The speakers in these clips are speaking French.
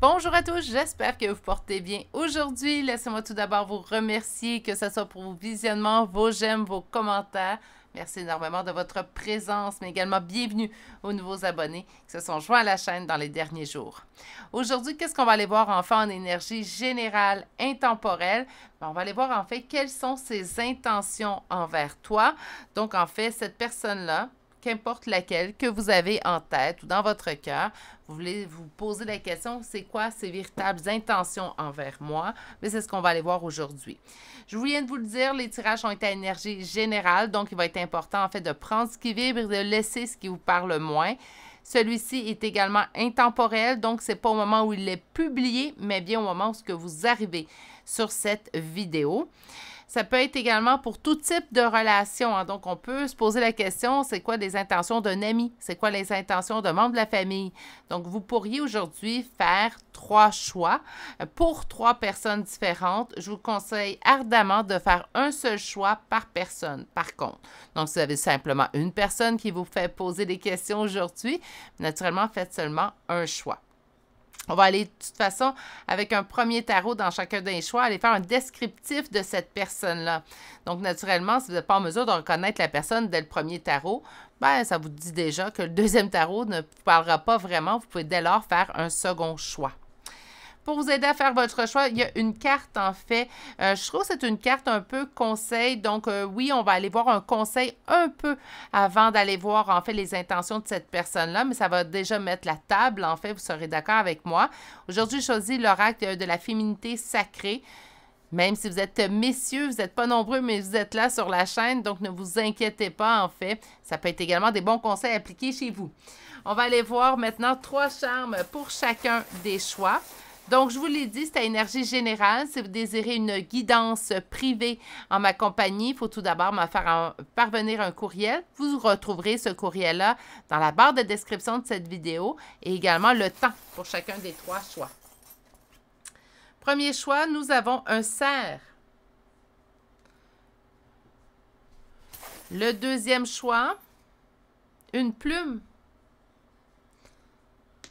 Bonjour à tous, j'espère que vous portez bien aujourd'hui. Laissez-moi tout d'abord vous remercier, que ce soit pour vos visionnements, vos j'aime, vos commentaires. Merci énormément de votre présence, mais également bienvenue aux nouveaux abonnés qui se sont joints à la chaîne dans les derniers jours. Aujourd'hui, qu'est-ce qu'on va aller voir en fait en énergie générale intemporelle? On va aller voir en fait quelles sont ses intentions envers toi. Donc en fait, cette personne-là, qu'importe laquelle que vous avez en tête ou dans votre cœur, vous voulez vous poser la question, c'est quoi ces véritables intentions envers moi? Mais c'est ce qu'on va aller voir aujourd'hui. Je viens de vous le dire, les tirages ont été à énergie générale, donc il va être important en fait de prendre ce qui vibre et de laisser ce qui vous parle moins. Celui-ci est également intemporel, donc ce n'est pas au moment où il est publié, mais bien au moment où vous arrivez sur cette vidéo. Ça peut être également pour tout type de relation. Hein. Donc, on peut se poser la question, c'est quoi les intentions d'un ami? C'est quoi les intentions d'un membre de la famille? Donc, vous pourriez aujourd'hui faire 3 choix pour 3 personnes différentes. Je vous conseille ardemment de faire un seul choix par personne, par contre. Donc, si vous avez simplement une personne qui vous fait poser des questions aujourd'hui, naturellement, faites seulement un choix. On va aller de toute façon avec un premier tarot dans chacun des choix, aller faire un descriptif de cette personne-là. Donc, naturellement, si vous n'êtes pas en mesure de reconnaître la personne dès le premier tarot, ben, ça vous dit déjà que le deuxième tarot ne vous parlera pas vraiment. Vous pouvez dès lors faire un second choix. Pour vous aider à faire votre choix, il y a une carte en fait. Je trouve que c'est une carte un peu conseil. Donc oui, on va aller voir un conseil un peu avant d'aller voir en fait les intentions de cette personne-là. Mais ça va déjà mettre la table en fait. Vous serez d'accord avec moi. Aujourd'hui, j'ai choisi l'oracle de la féminité sacrée. Même si vous êtes messieurs, vous n'êtes pas nombreux, mais vous êtes là sur la chaîne. Donc ne vous inquiétez pas en fait. Ça peut être également des bons conseils appliqués chez vous. On va aller voir maintenant 3 charmes pour chacun des choix. Donc, je vous l'ai dit, c'est à énergie générale. Si vous désirez une guidance privée en ma compagnie, il faut tout d'abord me faire parvenir un courriel. Vous retrouverez ce courriel-là dans la barre de description de cette vidéo et également le temps pour chacun des 3 choix. Premier choix, nous avons un cerf. Le deuxième choix, une plume.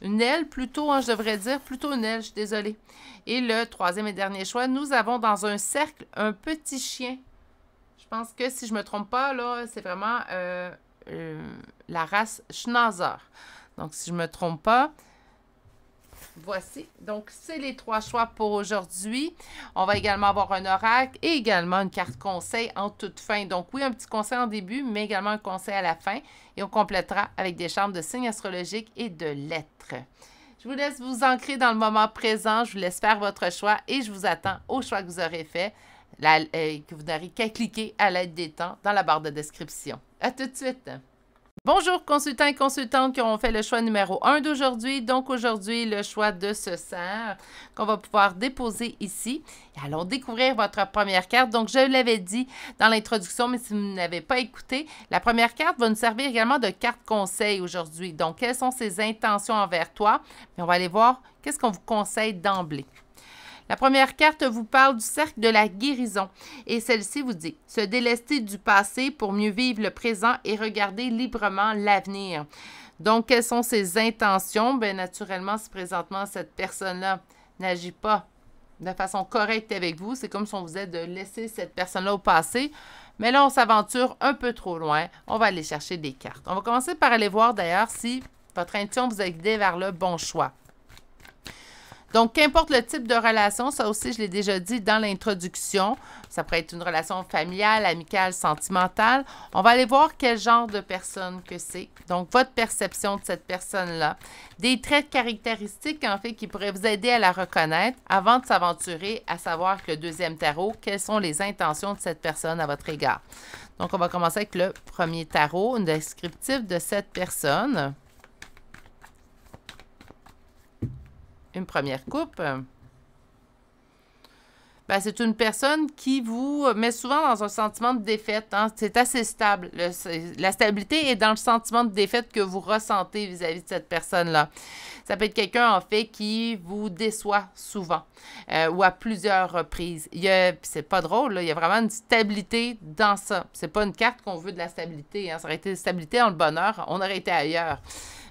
Une aile plutôt, hein, je devrais dire, plutôt une aile, je suis désolée. Et le troisième et dernier choix, nous avons dans un cercle un petit chien. Je pense que si je ne me trompe pas, là, c'est vraiment la race Schnauzer. Donc, si je ne me trompe pas, voici. Donc, c'est les 3 choix pour aujourd'hui. On va également avoir un oracle et également une carte conseil en toute fin. Donc, oui, un petit conseil en début, mais également un conseil à la fin. Et on complétera avec des charmes de signes astrologiques et de lettres. Je vous laisse vous ancrer dans le moment présent. Je vous laisse faire votre choix et je vous attends au choix que vous aurez fait, que vous n'aurez qu'à cliquer à l'aide des temps dans la barre de description. À tout de suite! Bonjour consultants et consultantes qui ont fait le choix numéro 1 d'aujourd'hui. Donc aujourd'hui, le choix de ce cerf qu'on va pouvoir déposer ici. Et allons découvrir votre première carte. Donc je l'avais dit dans l'introduction, mais si vous n'avez pas écouté, la première carte va nous servir également de carte conseil aujourd'hui. Donc quelles sont ses intentions envers toi? Et on va aller voir qu'est-ce qu'on vous conseille d'emblée. La première carte vous parle du cercle de la guérison et celle-ci vous dit « Se délester du passé pour mieux vivre le présent et regarder librement l'avenir ». Donc, quelles sont ses intentions? Bien, naturellement, si présentement cette personne-là n'agit pas de façon correcte avec vous, c'est comme si on vous aide de laisser cette personne-là au passé. Mais là, on s'aventure un peu trop loin. On va aller chercher des cartes. On va commencer par aller voir d'ailleurs si votre intuition vous a guidé vers le bon choix. Donc, qu'importe le type de relation, ça aussi, je l'ai déjà dit dans l'introduction, ça pourrait être une relation familiale, amicale, sentimentale. On va aller voir quel genre de personne que c'est. Donc, votre perception de cette personne-là. Des traits caractéristiques, en fait, qui pourraient vous aider à la reconnaître avant de s'aventurer à savoir que le deuxième tarot, quelles sont les intentions de cette personne à votre égard. Donc, on va commencer avec le premier tarot, un descriptif de cette personne. Une première coupe. Ben, c'est une personne qui vous met souvent dans un sentiment de défaite. Hein? C'est assez stable. La stabilité est dans le sentiment de défaite que vous ressentez vis-à-vis de cette personne-là. Ça peut être quelqu'un, en fait, qui vous déçoit souvent ou à plusieurs reprises. C'est pas drôle, là, il y a vraiment une stabilité dans ça. C'est pas une carte qu'on veut de la stabilité. Hein? Ça aurait été stabilité dans le bonheur, on aurait été ailleurs.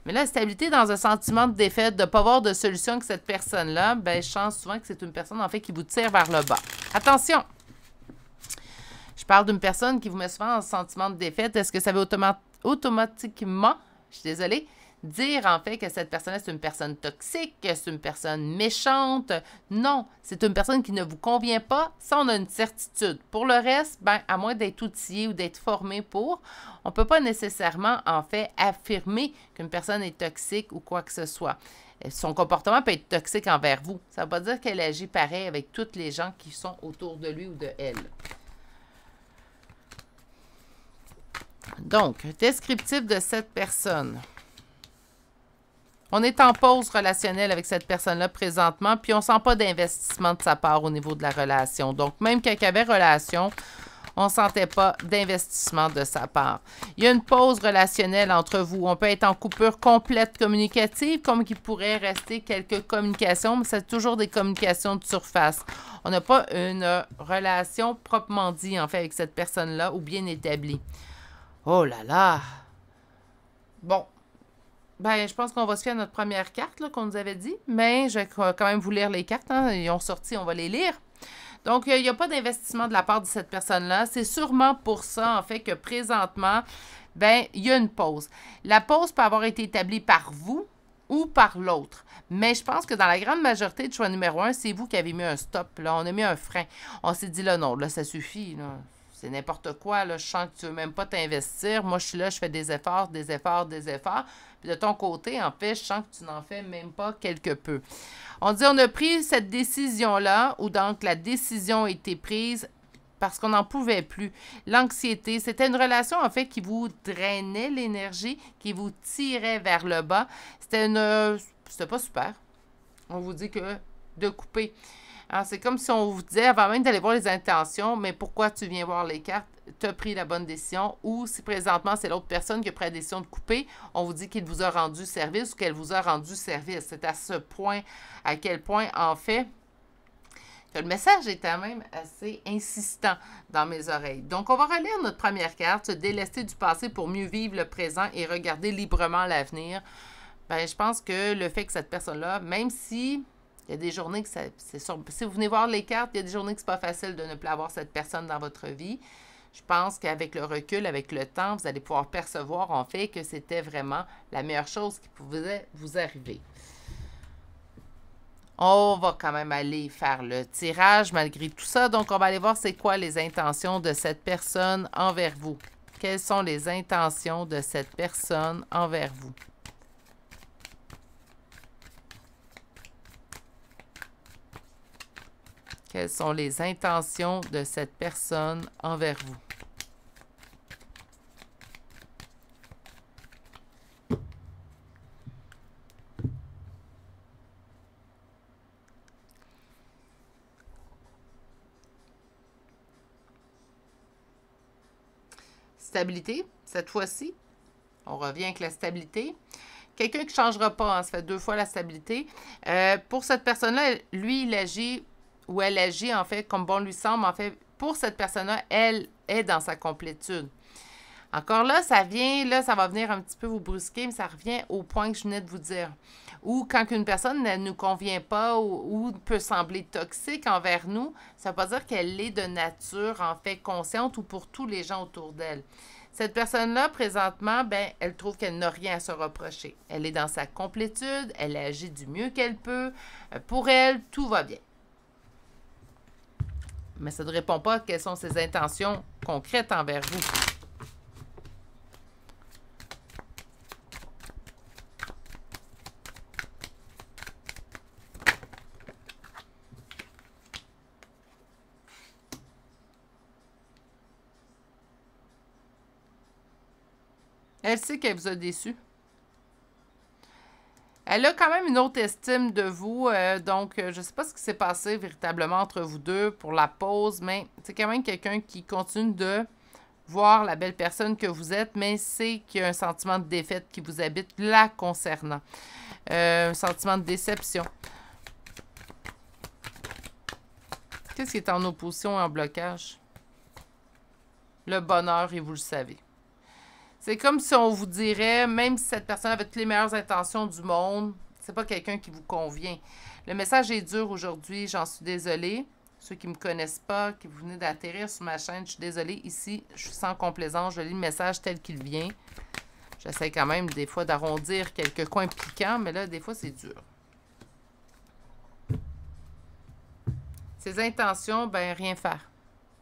Mais là, stabilité dans un sentiment de défaite, de ne pas avoir de solution avec cette personne-là, ben, je sens souvent que c'est une personne, en fait, qui vous tire vers le bas. Attention! Je parle d'une personne qui vous met souvent en sentiment de défaite. Est-ce que ça veut automatiquement, je suis désolée, dire en fait que cette personne-là, c'est une personne toxique, que c'est une personne méchante? Non, c'est une personne qui ne vous convient pas. Ça, on a une certitude. Pour le reste, ben, à moins d'être outillé ou d'être formé pour, on ne peut pas nécessairement en fait affirmer qu'une personne est toxique ou quoi que ce soit. Son comportement peut être toxique envers vous. Ça ne veut pas dire qu'elle agit pareil avec toutes les gens qui sont autour de lui ou de elle. Donc, descriptif de cette personne. On est en pause relationnelle avec cette personne-là présentement, puis on ne sent pas d'investissement de sa part au niveau de la relation. Donc, même quand il y avait relation, on ne sentait pas d'investissement de sa part. Il y a une pause relationnelle entre vous. On peut être en coupure complète communicative, comme qu'il pourrait rester quelques communications, mais c'est toujours des communications de surface. On n'a pas une relation proprement dit, en fait, avec cette personne-là, ou bien établie. Oh là là! Bon. Ben, je pense qu'on va se fier à notre première carte qu'on nous avait dit, mais je vais quand même vous lire les cartes. Hein. Ils ont sorti, on va les lire. Donc, il n'y a pas d'investissement de la part de cette personne-là. C'est sûrement pour ça, en fait, que présentement, ben, il y a une pause. La pause peut avoir été établie par vous ou par l'autre. Mais je pense que dans la grande majorité de choix numéro 1, c'est vous qui avez mis un stop. Là. On a mis un frein. On s'est dit, là, non, là, ça suffit, là. C'est n'importe quoi, là, je sens que tu ne veux même pas t'investir. Moi, je suis là, je fais des efforts, des efforts, des efforts. Puis de ton côté, en fait, je sens que tu n'en fais même pas quelque peu. On dit, on a pris cette décision-là, où donc la décision a été prise parce qu'on n'en pouvait plus. L'anxiété, c'était une relation, en fait, qui vous drainait l'énergie, qui vous tirait vers le bas. C'était pas super. On vous dit que de couper. C'est comme si on vous disait, avant même d'aller voir les intentions, mais pourquoi tu viens voir les cartes, tu as pris la bonne décision, ou si présentement c'est l'autre personne qui a pris la décision de couper, on vous dit qu'il vous a rendu service ou qu'elle vous a rendu service. C'est à ce point, à quel point, en fait, que le message est quand même assez insistant dans mes oreilles. Donc, on va relire notre première carte, se délester du passé pour mieux vivre le présent et regarder librement l'avenir. Ben, je pense que le fait que cette personne-là, même si... il y a des journées que c'est sûr. Si vous venez voir les cartes, il y a des journées que c'est pas facile de ne plus avoir cette personne dans votre vie. Je pense qu'avec le recul, avec le temps, vous allez pouvoir percevoir en fait que c'était vraiment la meilleure chose qui pouvait vous arriver. On va quand même aller faire le tirage malgré tout ça. Donc, on va aller voir c'est quoi les intentions de cette personne envers vous. Quelles sont les intentions de cette personne envers vous? Quelles sont les intentions de cette personne envers vous? Stabilité, cette fois-ci. On revient avec la stabilité. Quelqu'un qui ne changera pas, hein, ça fait 2 fois la stabilité. Pour cette personne-là, lui, il agit... ou elle agit, en fait, comme bon lui semble. En fait, pour cette personne-là, elle est dans sa complétude. Encore là, ça va venir un petit peu vous brusquer, mais ça revient au point que je venais de vous dire. Ou quand une personne ne nous convient pas ou peut sembler toxique envers nous, ça ne veut pas dire qu'elle est de nature, en fait, consciente ou pour tous les gens autour d'elle. Cette personne-là, présentement, ben, elle trouve qu'elle n'a rien à se reprocher. Elle est dans sa complétude, elle agit du mieux qu'elle peut. Pour elle, tout va bien. Mais ça ne répond pas à quelles sont ses intentions concrètes envers vous. Elle sait qu'elle vous a déçu. Elle a quand même une autre estime de vous, donc je ne sais pas ce qui s'est passé véritablement entre vous deux pour la pause, mais c'est quand même quelqu'un qui continue de voir la belle personne que vous êtes, mais c'est qu'il y a un sentiment de défaite qui vous habite là concernant. Un sentiment de déception. Qu'est-ce qui est en opposition et en blocage? Le bonheur, et vous le savez. C'est comme si on vous dirait, même si cette personne avait toutes les meilleures intentions du monde, c'est pas quelqu'un qui vous convient. Le message est dur aujourd'hui, j'en suis désolée. Ceux qui ne me connaissent pas, qui vous venez d'atterrir sur ma chaîne, je suis désolée. Ici, je suis sans complaisance, je lis le message tel qu'il vient. J'essaie quand même des fois d'arrondir quelques coins piquants, mais là, des fois, c'est dur. Ses intentions, ben rien faire.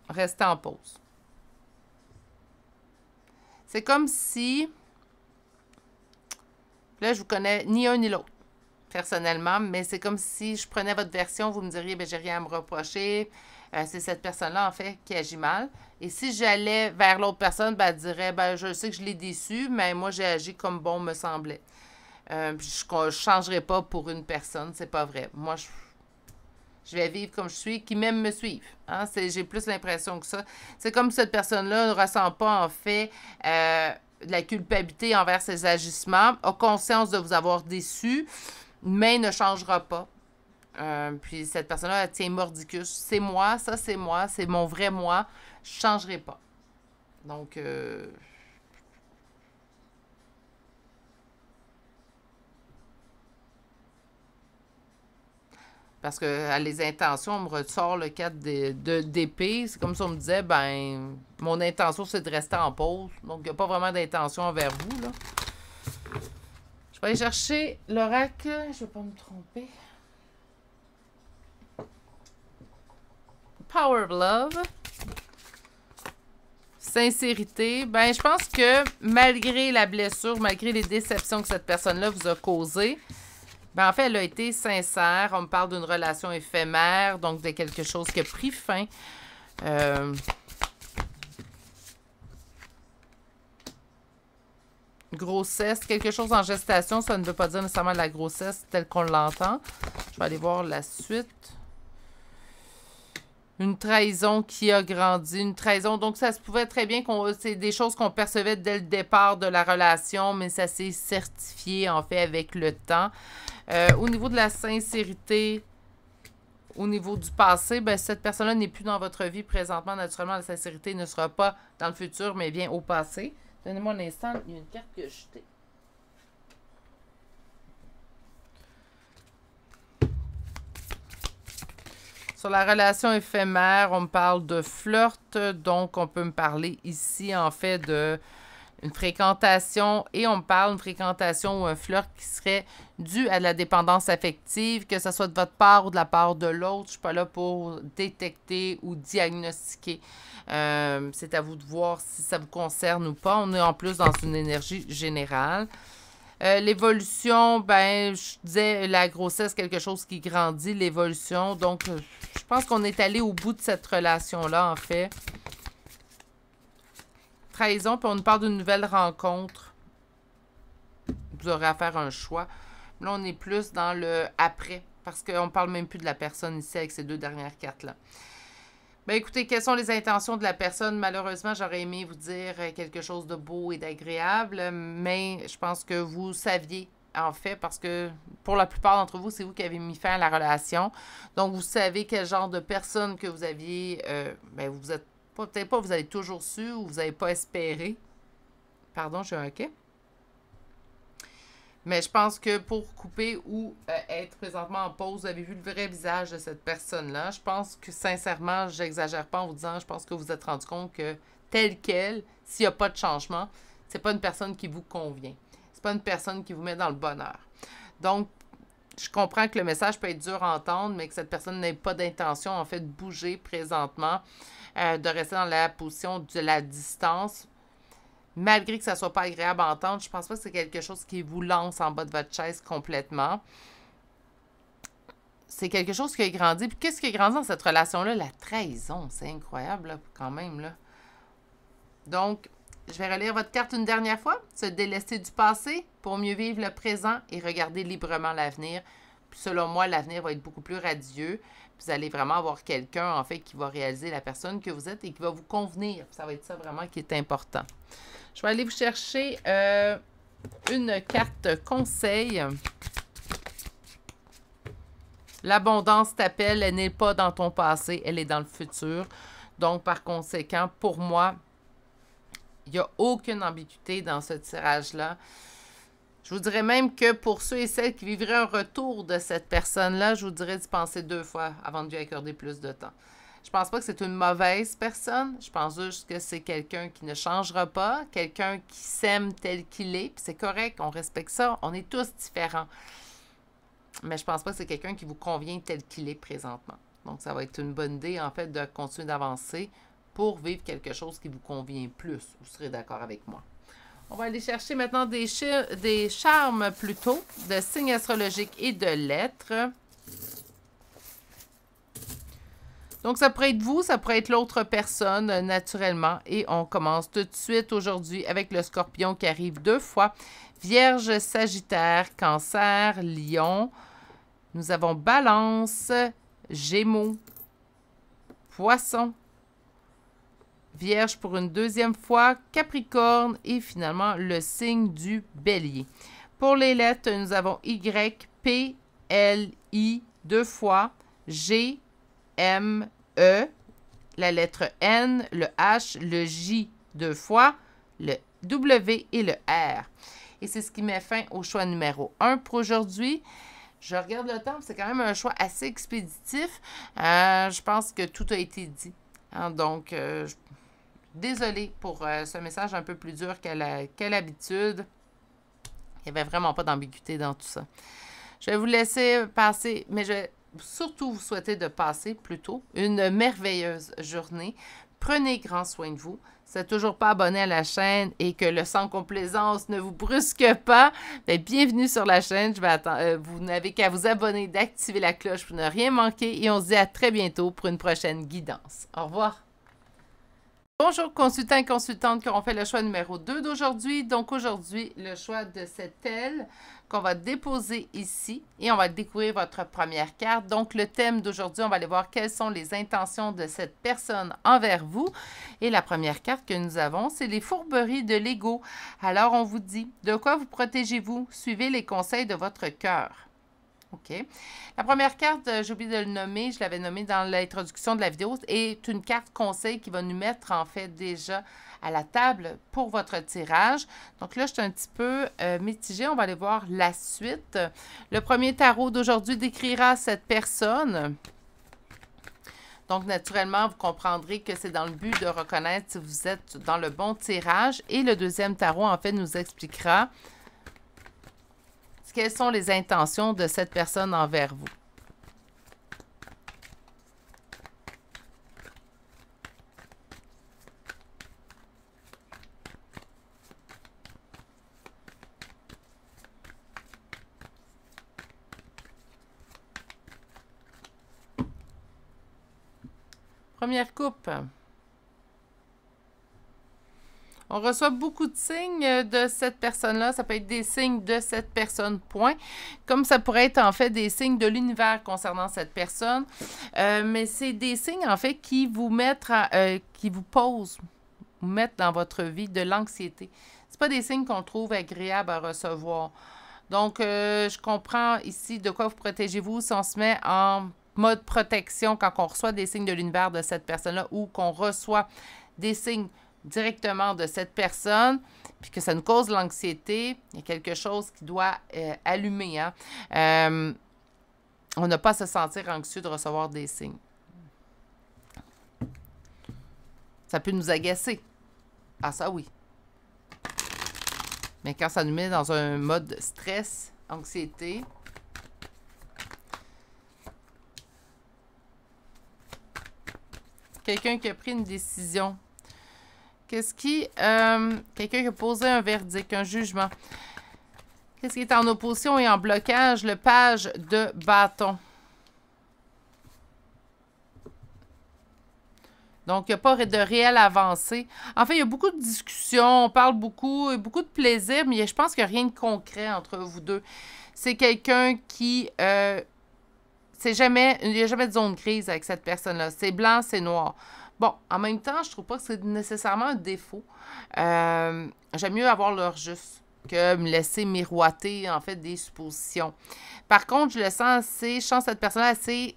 Rester en pause. C'est comme si... Là, je vous connais ni un ni l'autre, personnellement, mais c'est comme si je prenais votre version, vous me diriez, ben j'ai rien à me reprocher. C'est cette personne-là, en fait, qui agit mal. Et si j'allais vers l'autre personne, ben, elle dirait, ben je sais que je l'ai déçu, mais moi, j'ai agi comme bon me semblait. Je ne changerai pas pour une personne, c'est pas vrai. Moi, je vais vivre comme je suis, qui même me suivent. Hein? J'ai plus l'impression que ça. C'est comme si cette personne-là ne ressent pas, en fait, de la culpabilité envers ses agissements, a conscience de vous avoir déçu, mais ne changera pas. Puis cette personne-là, elle tient mordicus. C'est moi, ça c'est moi, c'est mon vrai moi. Je ne changerai pas. Donc, parce que les intentions, on me ressort le 4 d'épée. C'est comme si on me disait, ben, mon intention, c'est de rester en pause. Donc, il n'y a pas vraiment d'intention envers vous, là. Je vais aller chercher l'oracle. Je ne vais pas me tromper. Power of Love. Sincérité. Ben, je pense que malgré la blessure, malgré les déceptions que cette personne-là vous a causées, ben, en fait, elle a été sincère. On me parle d'une relation éphémère, donc de quelque chose qui a pris fin. Grossesse, quelque chose en gestation, ça ne veut pas dire nécessairement la grossesse telle qu'on l'entend. Je vais aller voir la suite. Une trahison qui a grandi, une trahison. Donc, ça se pouvait très bien c'est des choses qu'on percevait dès le départ de la relation, mais ça s'est certifié, en fait, avec le temps. Au niveau de la sincérité, au niveau du passé, ben, cette personne-là n'est plus dans votre vie présentement. Naturellement, la sincérité ne sera pas dans le futur, mais bien au passé. Donnez-moi un instant, il y a une carte que j'ai jetée. Sur la relation éphémère, on me parle de flirt, donc on peut me parler ici en fait de une fréquentation et on me parle d'une fréquentation ou un flirt qui serait dû à de la dépendance affective, que ce soit de votre part ou de la part de l'autre. Je ne suis pas là pour détecter ou diagnostiquer. C'est à vous de voir si ça vous concerne ou pas. On est en plus dans une énergie générale. L'évolution, ben, je disais la grossesse, quelque chose qui grandit, l'évolution. Donc, je pense qu'on est allé au bout de cette relation-là, en fait. Trahison, puis on nous parle d'une nouvelle rencontre. Vous aurez à faire un choix. Là, on est plus dans le après, parce qu'on ne parle même plus de la personne ici avec ces deux dernières cartes-là. Ben écoutez, quelles sont les intentions de la personne? Malheureusement, j'aurais aimé vous dire quelque chose de beau et d'agréable, mais je pense que vous saviez, en fait, parce que pour la plupart d'entre vous, c'est vous qui avez mis fin à la relation. Donc, vous savez quel genre de personne que vous aviez, ben vous êtes, peut-être pas, vous avez toujours su ou vous n'avez pas espéré. Pardon, j'ai un OK. Mais je pense que pour couper ou être présentement en pause, vous avez vu le vrai visage de cette personne-là. Je pense que sincèrement, j'exagère pas en vous disant, je pense que vous vous êtes rendu compte que telle qu'elle, s'il n'y a pas de changement, c'est pas une personne qui vous convient. C'est pas une personne qui vous met dans le bonheur. Donc, je comprends que le message peut être dur à entendre, mais que cette personne n'ait pas d'intention, en fait, de bouger présentement, de rester dans la position de la distance. Malgré que ça ne soit pas agréable à entendre, je ne pense pas que c'est quelque chose qui vous lance en bas de votre chaise complètement. C'est quelque chose qui a grandi. Puis qu'est-ce qui a grandi dans cette relation-là? La trahison. C'est incroyable, là, quand même. Là. Donc, je vais relire votre carte une dernière fois. Se délester du passé pour mieux vivre le présent et regarder librement l'avenir. Puis selon moi, l'avenir va être beaucoup plus radieux. Puis vous allez vraiment avoir quelqu'un, en fait, qui va réaliser la personne que vous êtes et qui va vous convenir. Puis ça va être ça vraiment qui est important. Je vais aller vous chercher une carte conseil. L'abondance t'appelle, elle n'est pas dans ton passé, elle est dans le futur. Donc, par conséquent, pour moi, Il n'y a aucune ambiguïté dans ce tirage-là. Je vous dirais même que pour ceux et celles qui vivraient un retour de cette personne-là, je vous dirais d'y penser 2 fois avant de lui accorder plus de temps. Je pense pas que c'est une mauvaise personne. Je pense juste que c'est quelqu'un qui ne changera pas, quelqu'un qui s'aime tel qu'il est. Puis c'est correct, on respecte ça. On est tous différents. Mais je pense pas que c'est quelqu'un qui vous convient tel qu'il est présentement. Donc, ça va être une bonne idée, en fait, de continuer d'avancer pour vivre quelque chose qui vous convient plus. Vous serez d'accord avec moi. On va aller chercher maintenant des charmes, plutôt, de signes astrologiques et de lettres. Donc, ça pourrait être vous, ça pourrait être l'autre personne, naturellement. Et on commence tout de suite aujourd'hui avec le Scorpion qui arrive 2 fois. Vierge, Sagittaire, Cancer, Lion. Nous avons Balance, Gémeaux, Poisson, Vierge pour une 2e fois, Capricorne et finalement le signe du Bélier. Pour les lettres, nous avons Y, P, L, I 2 fois, G, M, E, la lettre N, le H, le J 2 fois, le W et le R. Et c'est ce qui met fin au choix numéro 1 pour aujourd'hui. Je regarde le temps, c'est quand même un choix assez expéditif. Je pense que tout a été dit. Hein, donc, désolée pour ce message un peu plus dur qu'à l'habitude. Il n'y avait vraiment pas d'ambiguïté dans tout ça. Je vais vous laisser passer, mais je vais surtout vous souhaiter de passer plutôt une merveilleuse journée. Prenez grand soin de vous. Si vous n'êtes toujours pas abonné à la chaîne et que le sans complaisance ne vous brusque pas, bien, bienvenue sur la chaîne. Vous n'avez qu'à vous abonner, d'activer la cloche pour ne rien manquer et on se dit à très bientôt pour une prochaine guidance. Au revoir. Bonjour consultants et consultantes qui auront fait le choix numéro 2 d'aujourd'hui. Donc aujourd'hui, le choix de cette aile qu'on va déposer ici et on va découvrir votre première carte. Donc le thème d'aujourd'hui, on va aller voir quelles sont les intentions de cette personne envers vous. Et la première carte que nous avons, c'est les fourberies de l'ego. Alors on vous dit, de quoi vous protégez-vous? Suivez les conseils de votre cœur. OK. La première carte, j'ai oublié de le nommer, je l'avais nommé dans l'introduction de la vidéo, est une carte conseil qui va nous mettre en fait déjà à la table pour votre tirage. Donc là, je suis un petit peu mitigée. On va aller voir la suite. Le premier tarot d'aujourd'hui décrira cette personne. Donc, naturellement, vous comprendrez que c'est dans le but de reconnaître si vous êtes dans le bon tirage. Et le deuxième tarot, en fait, nous expliquera quelles sont les intentions de cette personne envers vous. Première coupe. On reçoit beaucoup de signes de cette personne-là. Ça peut être des signes de cette personne, point. Comme ça pourrait être, en fait, des signes de l'univers concernant cette personne. Mais c'est des signes, en fait, qui vous mettent, qui vous posent, vous mettent dans votre vie de l'anxiété. Ce pas des signes qu'on trouve agréables à recevoir. Donc, je comprends ici de quoi vous protégez-vous si on se met en mode protection quand on reçoit des signes de l'univers de cette personne-là ou qu'on reçoit des signes directement de cette personne, puis que ça nous cause l'anxiété, il y a quelque chose qui doit allumer. Hein? On n'a pas à se sentir anxieux de recevoir des signes. Ça peut nous agacer. Ah, ça oui. Mais quand ça nous met dans un mode stress, anxiété, quelqu'un qui a pris une décision. Qu'est-ce qui... quelqu'un qui a posé un verdict, un jugement. Qu'est-ce qui est en opposition et en blocage? Le page de bâton. Donc, il n'y a pas de réelle avancée. En fait, il y a beaucoup de discussions, on parle beaucoup, beaucoup de plaisir, mais je pense qu'il n'y a rien de concret entre vous deux. C'est quelqu'un qui... il n'y a jamais de zone grise avec cette personne-là. C'est blanc, c'est noir. Bon, en même temps, je trouve pas que c'est nécessairement un défaut. J'aime mieux avoir l'heure juste que me laisser miroiter, en fait, des suppositions. Par contre, je le sens assez, je sens cette personne-là assez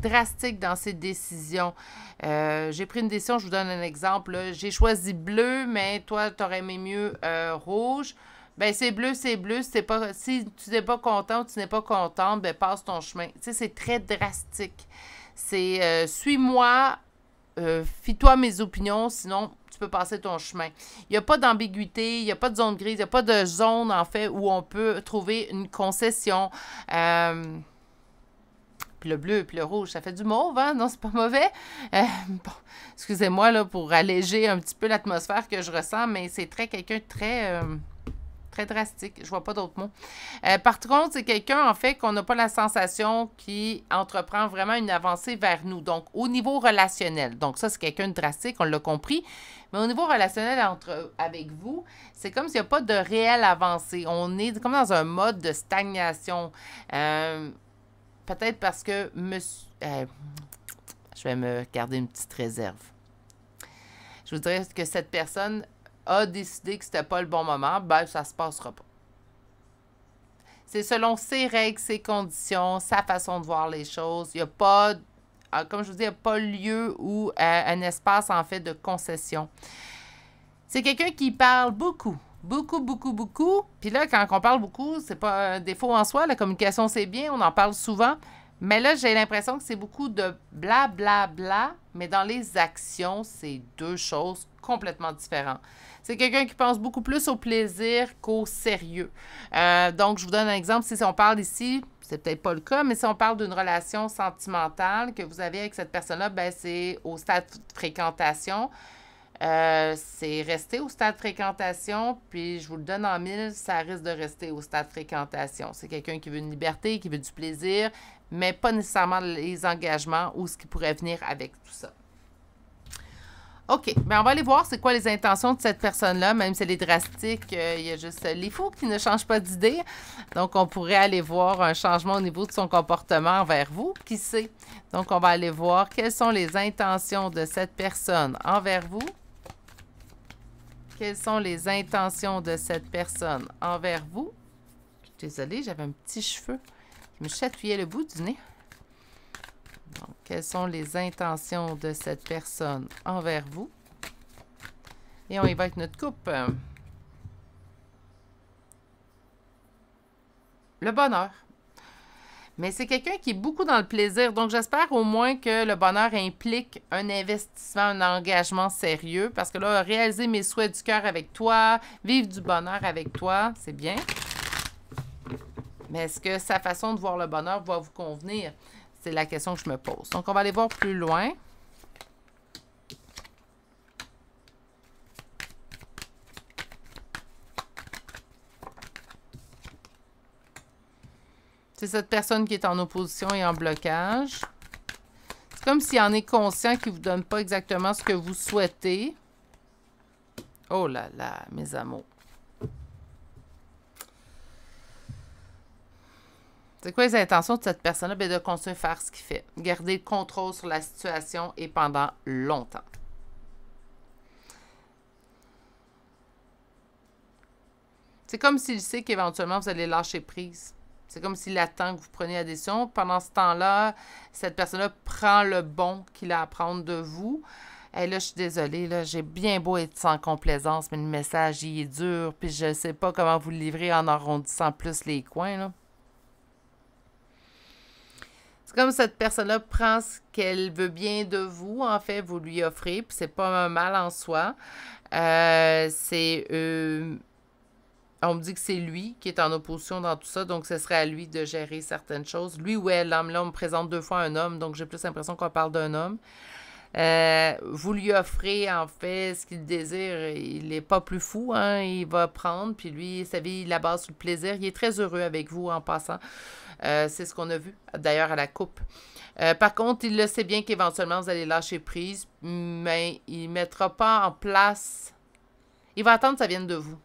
drastique dans ses décisions. J'ai pris une décision, je vous donne un exemple. J'ai choisi bleu, mais toi, tu aurais aimé mieux rouge. Ben c'est bleu, c'est bleu. Si tu n'es pas content ou tu n'es pas contente, ben passe ton chemin. Tu sais, c'est très drastique. C'est suis-moi, fie-toi mes opinions, sinon tu peux passer ton chemin. Il n'y a pas d'ambiguïté, il n'y a pas de zone grise, il n'y a pas de zone, en fait, où on peut trouver une concession. Puis le bleu, puis le rouge, ça fait du mauve, hein? Non, c'est pas mauvais. Bon, excusez-moi, là, pour alléger un petit peu l'atmosphère que je ressens, mais c'est quelqu'un de très drastique. Je vois pas d'autres mots. Par contre, c'est quelqu'un, en fait, qu'on n'a pas la sensation qui entreprend vraiment une avancée vers nous. Donc, au niveau relationnel. Donc, ça, c'est quelqu'un de drastique, on l'a compris. Mais au niveau relationnel avec vous, c'est comme s'il n'y a pas de réelle avancée. On est comme dans un mode de stagnation. Peut-être parce que je vais me garder une petite réserve. Je voudrais que cette personne a décidé que c'était pas le bon moment, ben ça se passera pas. C'est selon ses règles, ses conditions, sa façon de voir les choses. Il n'y a pas, comme je vous dis, il n'y a pas lieu ou un espace en fait de concession. C'est quelqu'un qui parle beaucoup. Beaucoup. Puis là, quand on parle beaucoup, c'est pas un défaut en soi. La communication, c'est bien, on en parle souvent. Mais là, j'ai l'impression que c'est beaucoup de bla, mais dans les actions, c'est deux choses complètement différentes. C'est quelqu'un qui pense beaucoup plus au plaisir qu'au sérieux. Donc, je vous donne un exemple. Si on parle ici, c'est peut-être pas le cas, mais si on parle d'une relation sentimentale que vous avez avec cette personne-là, ben c'est au stade de fréquentation. C'est rester au stade de fréquentation, puis je vous le donne en mille, ça risque de rester au stade de fréquentation. C'est quelqu'un qui veut une liberté, qui veut du plaisir, mais pas nécessairement les engagements ou ce qui pourrait venir avec tout ça. OK, bien on va aller voir c'est quoi les intentions de cette personne-là, même si elle est drastique, il y a juste les fous qui ne changent pas d'idée. Donc, on pourrait aller voir un changement au niveau de son comportement envers vous, qui sait. Donc, on va aller voir quelles sont les intentions de cette personne envers vous. Quelles sont les intentions de cette personne envers vous? Désolée, j'avais un petit cheveu qui me chatouillait le bout du nez. Donc, quelles sont les intentions de cette personne envers vous? Et on y va avec notre coupe. Le bonheur. Mais c'est quelqu'un qui est beaucoup dans le plaisir. Donc, j'espère au moins que le bonheur implique un investissement, un engagement sérieux. Parce que là, réaliser mes souhaits du cœur avec toi, vivre du bonheur avec toi, c'est bien. Mais est-ce que sa façon de voir le bonheur va vous convenir? C'est la question que je me pose. Donc, on va aller voir plus loin. C'est cette personne qui est en opposition et en blocage. C'est comme s'il en est conscient qu'il ne vous donne pas exactement ce que vous souhaitez. Oh là là, mes amours. C'est quoi les intentions de cette personne-là? Bien, de continuer à faire ce qu'il fait. Garder le contrôle sur la situation et pendant longtemps. C'est comme s'il sait qu'éventuellement, vous allez lâcher prise. C'est comme s'il attend que vous preniez la décision. Pendant ce temps-là, cette personne-là prend le bon qu'il a à prendre de vous. Et là, je suis désolée, là, j'ai bien beau être sans complaisance, mais le message, il est dur, puis je ne sais pas comment vous le livrer en arrondissant plus les coins, là. C'est comme cette personne-là prend ce qu'elle veut bien de vous, en fait, vous lui offrez, puis c'est pas un mal en soi. On me dit que c'est lui qui est en opposition dans tout ça, donc ce serait à lui de gérer certaines choses. Lui ou elle, l'homme, là, on me présente deux fois un homme, donc j'ai plus l'impression qu'on parle d'un homme. Vous lui offrez, en fait, ce qu'il désire. Il n'est pas plus fou, hein, il va prendre, puis lui, sa vie, il la base sur le plaisir. Il est très heureux avec vous en passant. C'est ce qu'on a vu, d'ailleurs, à la coupe. Par contre, il le sait bien qu'éventuellement, vous allez lâcher prise, mais il ne mettra pas en place... Il va attendre que ça vienne de vous.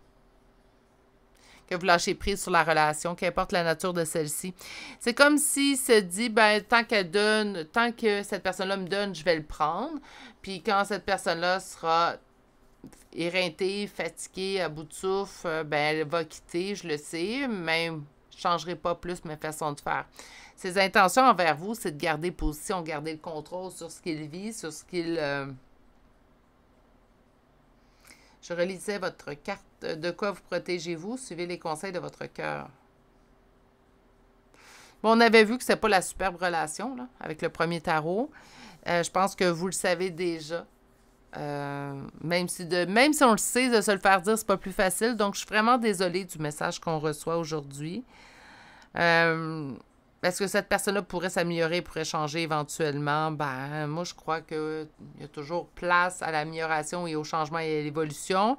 Que vous lâchez prise sur la relation, qu'importe la nature de celle-ci. C'est comme s'il se dit, ben, tant qu'elle donne, tant que cette personne-là me donne, je vais le prendre. Puis quand cette personne-là sera éreintée, fatiguée, à bout de souffle, ben, elle va quitter, je le sais, mais je changerai pas plus mes façons de faire. Ses intentions envers vous, c'est de garder position, garder le contrôle sur ce qu'il vit, sur ce qu'il... Je relisais votre carte. De quoi vous protégez-vous? Suivez les conseils de votre cœur. Bon, on avait vu que ce n'était pas la superbe relation là, avec le premier tarot. Je pense que vous le savez déjà. Même si on le sait, de se le faire dire, c'est pas plus facile. Donc, je suis vraiment désolée du message qu'on reçoit aujourd'hui. Est-ce que cette personne-là pourrait s'améliorer, pourrait changer éventuellement? Ben, moi, je crois qu'il y a toujours place à l'amélioration et au changement et à l'évolution.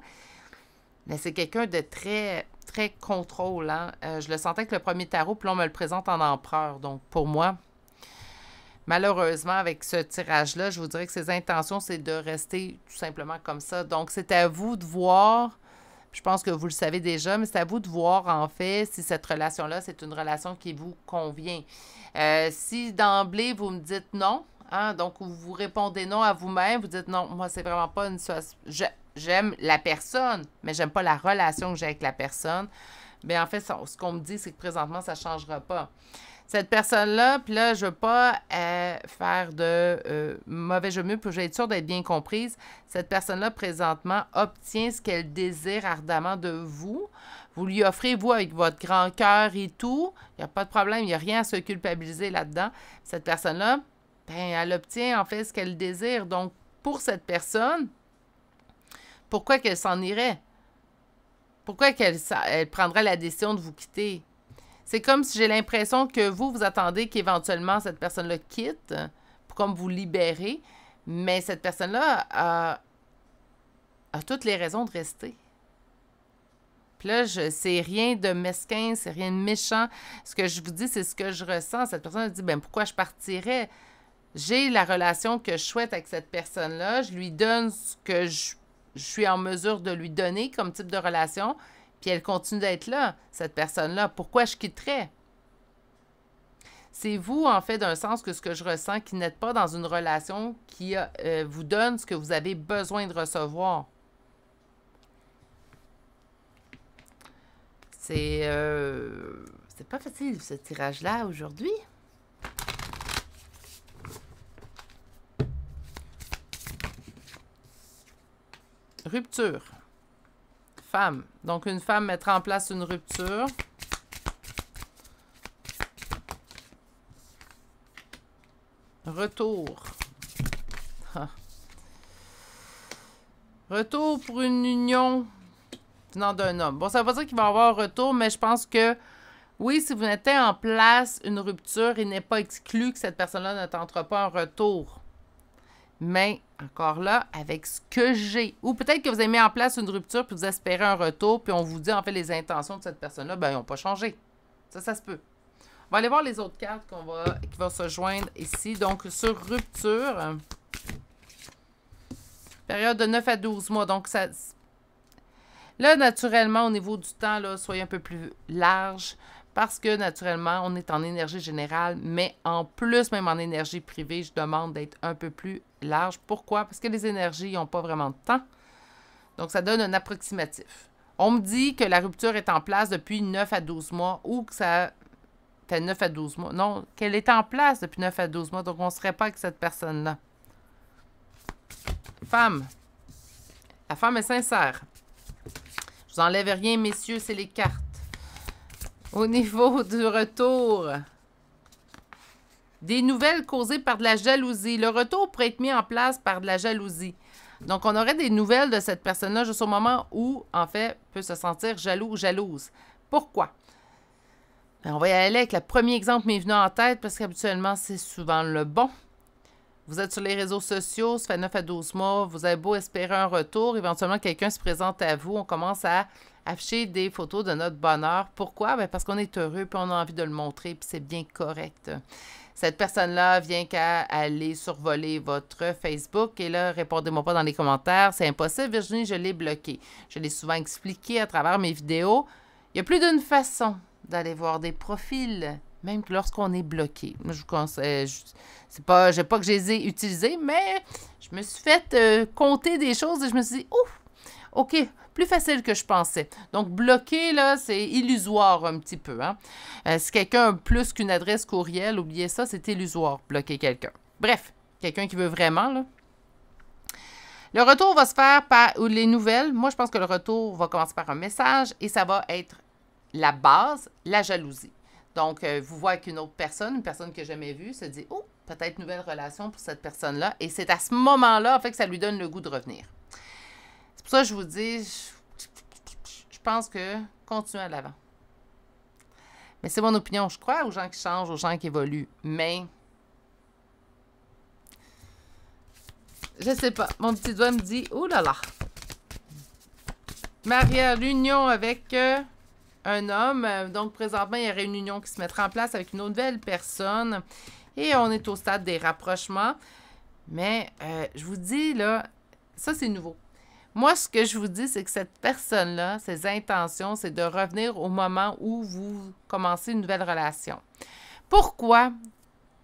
Mais c'est quelqu'un de très, très contrôlant. Je le sentais avec le premier tarot, puis là, on me le présente en empereur. Donc, pour moi, malheureusement, avec ce tirage-là, je vous dirais que ses intentions, c'est de rester tout simplement comme ça. Donc, c'est à vous de voir, je pense que vous le savez déjà, mais c'est à vous de voir, en fait, si cette relation-là, c'est une relation qui vous convient. Si d'emblée, vous me dites non, hein, donc vous répondez non à vous-même, vous dites non, moi, c'est vraiment pas une situation... J'aime la personne, mais j'aime pas la relation que j'ai avec la personne. Bien, en fait, ce qu'on me dit, c'est que présentement, ça ne changera pas. Cette personne-là, puis là, je ne veux pas faire de mauvais jeu mieux, puis je vais être sûre d'être bien comprise. Cette personne-là, présentement, obtient ce qu'elle désire ardemment de vous. Vous lui offrez, vous, avec votre grand cœur et tout. Il n'y a pas de problème, il n'y a rien à se culpabiliser là-dedans. Cette personne-là, ben, elle obtient en fait ce qu'elle désire. Donc, pour cette personne, pourquoi qu'elle s'en irait? Pourquoi qu'elle prendrait la décision de vous quitter? C'est comme si j'ai l'impression que vous attendez qu'éventuellement cette personne-là quitte pour comme vous libérer, mais cette personne-là a toutes les raisons de rester. Puis là, c'est rien de mesquin, c'est rien de méchant. Ce que je vous dis, c'est ce que je ressens. Cette personne dit, ben pourquoi je partirais? J'ai la relation que je souhaite avec cette personne-là. Je lui donne ce que je suis en mesure de lui donner comme type de relation, puis elle continue d'être là, cette personne-là. Pourquoi je quitterais? C'est vous, en fait, d'un sens que ce que je ressens, qui n'êtes pas dans une relation qui vous donne ce que vous avez besoin de recevoir. C'est pas facile, ce tirage-là, aujourd'hui. Rupture. Femme. Donc, une femme mettra en place une rupture. Retour. Ah. Retour pour une union venant d'un homme. Bon, ça veut pas dire qu'il va y avoir un retour, mais je pense que, oui, si vous mettez en place une rupture, il n'est pas exclu que cette personne-là ne tentera pas un retour. Mais, encore là, avec ce que j'ai. Ou peut-être que vous avez mis en place une rupture, puis vous espérez un retour, puis on vous dit, en fait, les intentions de cette personne-là, ben, ils n'ont pas changé. Ça se peut. On va aller voir les autres cartes qui vont se joindre ici. Donc, sur rupture, période de 9 à 12 mois. Donc, ça... Là, naturellement, au niveau du temps, là, soyez un peu plus large. Parce que, naturellement, on est en énergie générale, mais en plus, même en énergie privée, je demande d'être un peu plus large. Pourquoi? Parce que les énergies n'ont pas vraiment de temps. Donc, ça donne un approximatif. On me dit que la rupture est en place depuis 9 à 12 mois ou que ça fait 9 à 12 mois. Non, qu'elle est en place depuis 9 à 12 mois, donc on ne serait pas avec cette personne-là. Femme. La femme est sincère. Je vous enlève rien, messieurs, c'est les cartes. Au niveau du retour, des nouvelles causées par de la jalousie. Le retour pourrait être mis en place par de la jalousie. Donc, on aurait des nouvelles de cette personne-là juste au moment où, en fait, peut se sentir jaloux ou jalouse. Pourquoi? Bien, on va y aller avec le premier exemple qui m'est venu en tête parce qu'habituellement, c'est souvent le bon. Vous êtes sur les réseaux sociaux, ça fait 9 à 12 mois, vous avez beau espérer un retour, éventuellement, quelqu'un se présente à vous, on commence à afficher des photos de notre bonheur. Pourquoi? Bien, parce qu'on est heureux, puis on a envie de le montrer, puis c'est bien correct. Cette personne-là vient qu'à aller survoler votre Facebook, et là, répondez-moi pas dans les commentaires, c'est impossible, Virginie, je l'ai bloqué. Je l'ai souvent expliqué à travers mes vidéos. Il y a plus d'une façon d'aller voir des profils, même que lorsqu'on est bloqué. Moi, je vous conseille, j'ai pas que je les ai utilisés, mais je me suis fait compter des choses et je me suis dit, ouf! OK, plus facile que je pensais. Donc, bloquer, là, c'est illusoire un petit peu. Hein? Si quelqu'un a plus qu'une adresse courriel, oubliez ça, c'est illusoire, bloquer quelqu'un. Bref, quelqu'un qui veut vraiment, là. Le retour va se faire par ou les nouvelles. Moi, je pense que le retour va commencer par un message et ça va être la base, la jalousie. Donc, vous voyez qu'une autre personne, une personne que j'ai jamais vue, se dit « Oh, peut-être nouvelle relation pour cette personne-là. » Et c'est à ce moment-là, en fait, que ça lui donne le goût de revenir. C'est pour ça que je vous dis, je pense que continuez à l'avant. Mais c'est mon opinion. Je crois aux gens qui changent, aux gens qui évoluent. Mais, je sais pas. Mon petit doigt me dit « Oh là là! » Maria, l'union avec un homme. Donc, présentement, il y aurait une union qui se mettrait en place avec une nouvelle personne. Et on est au stade des rapprochements. Mais, je vous dis, là, ça, c'est nouveau. Moi, ce que je vous dis, c'est que cette personne-là, ses intentions, c'est de revenir au moment où vous commencez une nouvelle relation. Pourquoi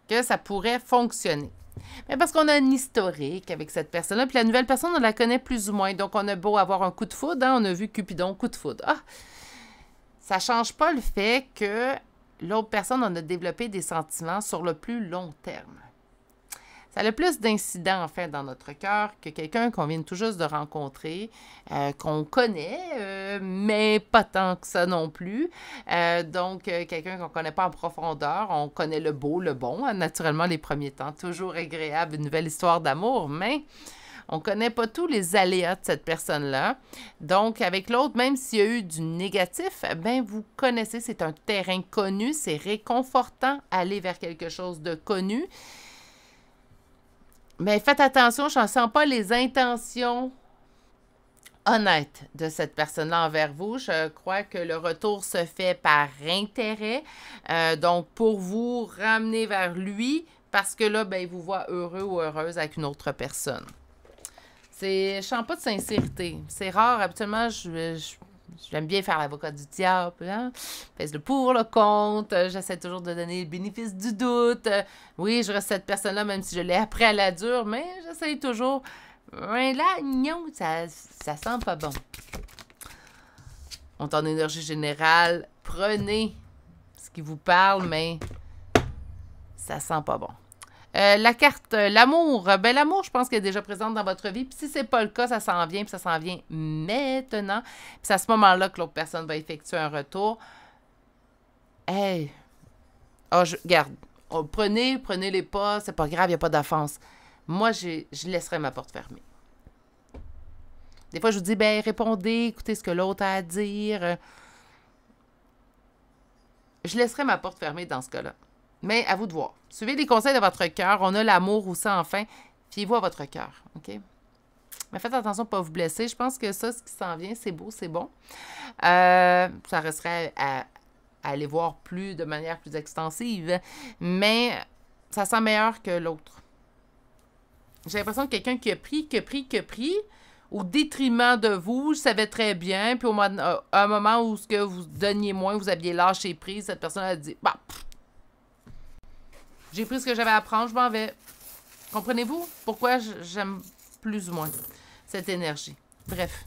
que ça pourrait fonctionner? Mais parce qu'on a un historique avec cette personne-là, puis la nouvelle personne, on la connaît plus ou moins. Donc, on a beau avoir un coup de foudre, hein, on a vu Cupidon, coup de foudre. Ah! Ça ne change pas le fait que l'autre personne en a développé des sentiments sur le plus long terme. Ça a le plus d'incidents, en fait, dans notre cœur que quelqu'un qu'on vient tout juste de rencontrer, qu'on connaît, mais pas tant que ça non plus. Donc, quelqu'un qu'on ne connaît pas en profondeur. On connaît le beau, le bon, hein, naturellement, les premiers temps. Toujours agréable, une nouvelle histoire d'amour, mais on ne connaît pas tous les aléas de cette personne-là. Donc, avec l'autre, même s'il y a eu du négatif, ben vous connaissez, c'est un terrain connu, c'est réconfortant, aller vers quelque chose de connu. Mais faites attention, je ne sens pas les intentions honnêtes de cette personne-là envers vous. Je crois que le retour se fait par intérêt. Donc, pour vous ramener vers lui, parce que là, ben, il vous voit heureux ou heureuse avec une autre personne. Je ne sens pas de sincérité. C'est rare. Habituellement, j'aime bien faire l'avocat du diable, hein? Pèse le pour, le contre. J'essaie toujours de donner le bénéfice du doute. Oui, je reste cette personne-là, même si je l'ai appris à la dure, mais j'essaie toujours. Mais là, non, ça sent pas bon. On est en énergie générale. Prenez ce qui vous parle, mais ça sent pas bon. La carte, l'amour. Ben, l'amour, je pense qu'elle est déjà présente dans votre vie. Puis si c'est pas le cas, ça s'en vient, puis ça s'en vient maintenant. Puis c'est à ce moment-là que l'autre personne va effectuer un retour. Hey! Oh, regarde, prenez les pas, c'est pas grave, il n'y a pas d'offense. Moi, je laisserai ma porte fermée. Des fois, je vous dis, ben, répondez, écoutez ce que l'autre a à dire. Je laisserai ma porte fermée dans ce cas-là. Mais à vous de voir. Suivez les conseils de votre cœur. On a l'amour aussi, enfin. Fiez-vous à votre cœur, OK? Mais faites attention de ne pas vous blesser. Je pense que ça, ce qui s'en vient, c'est beau, c'est bon. Ça resterait à aller voir de manière plus extensive. Mais ça sent meilleur que l'autre. J'ai l'impression que quelqu'un qui a pris, au détriment de vous, je savais très bien. Puis à un moment où ce que vous donniez moins, vous aviez lâché prise, cette personne a dit, bah, j'ai pris ce que j'avais à prendre, je m'en vais. Comprenez-vous pourquoi j'aime plus ou moins cette énergie? Bref.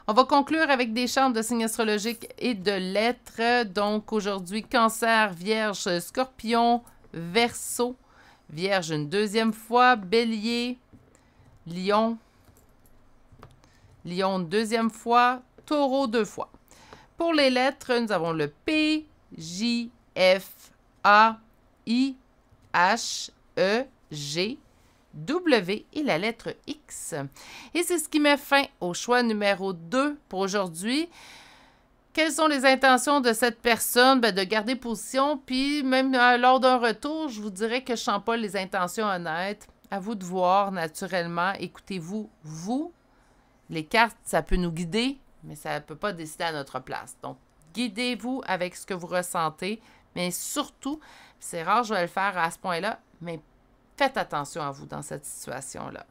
On va conclure avec des chantres de signes astrologiques et de lettres. Donc, aujourd'hui, Cancer, Vierge, Scorpion, Verseau, Vierge une deuxième fois, Bélier, Lion, Lion une deuxième fois, Taureau deux fois. Pour les lettres, nous avons le P, J, F, A, I, H, E, G, W et la lettre X. Et c'est ce qui met fin au choix numéro 2 pour aujourd'hui. Quelles sont les intentions de cette personne? Ben, de garder position, puis même lors d'un retour, je vous dirais que je ne sens pas les intentions honnêtes. À vous de voir naturellement. Écoutez-vous, vous. Les cartes, ça peut nous guider, mais ça ne peut pas décider à notre place. Donc, guidez-vous avec ce que vous ressentez, mais surtout, c'est rare, je vais le faire à ce point-là, mais faites attention à vous dans cette situation-là.